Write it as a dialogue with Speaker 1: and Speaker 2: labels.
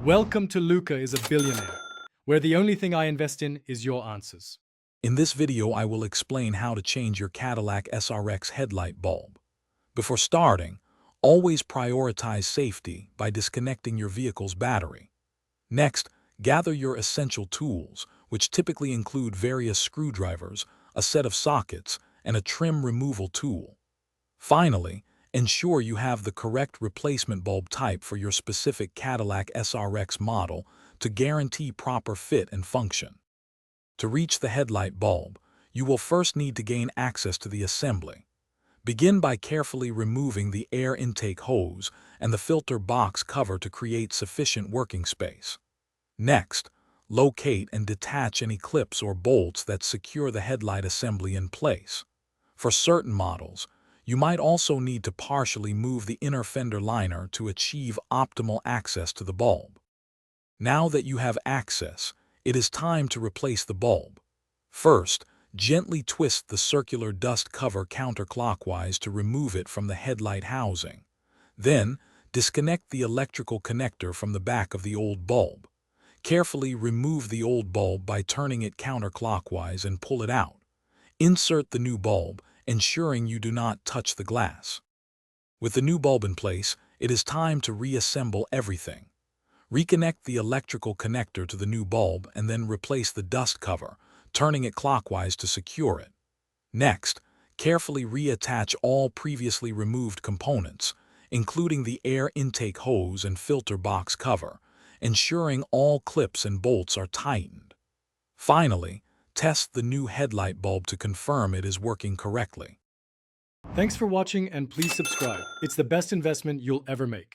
Speaker 1: Welcome to Luca is a Billionaire, where the only thing I invest in is your answers.
Speaker 2: In this video, I will explain how to change your Cadillac SRX headlight bulb. Before starting, always prioritize safety by disconnecting your vehicle's battery. Next, gather your essential tools, which typically include various screwdrivers, a set of sockets, and a trim removal tool. Finally, ensure you have the correct replacement bulb type for your specific Cadillac SRX model to guarantee proper fit and function. To reach the headlight bulb, you will first need to gain access to the assembly. Begin by carefully removing the air intake hose and the filter box cover to create sufficient working space. Next, locate and detach any clips or bolts that secure the headlight assembly in place. For certain models, you might also need to partially move the inner fender liner to achieve optimal access to the bulb. Now that you have access, it is time to replace the bulb. First, gently twist the circular dust cover counterclockwise to remove it from the headlight housing. Then, disconnect the electrical connector from the back of the old bulb. Carefully remove the old bulb by turning it counterclockwise and pull it out. Insert the new bulb, ensuring you do not touch the glass. With the new bulb in place, it is time to reassemble everything. Reconnect the electrical connector to the new bulb and then replace the dust cover, turning it clockwise to secure it. Next, carefully reattach all previously removed components, including the air intake hose and filter box cover, ensuring all clips and bolts are tightened. Finally, test the new headlight bulb to confirm it is working correctly.
Speaker 1: Thanks for watching and please subscribe. It's the best investment you'll ever make.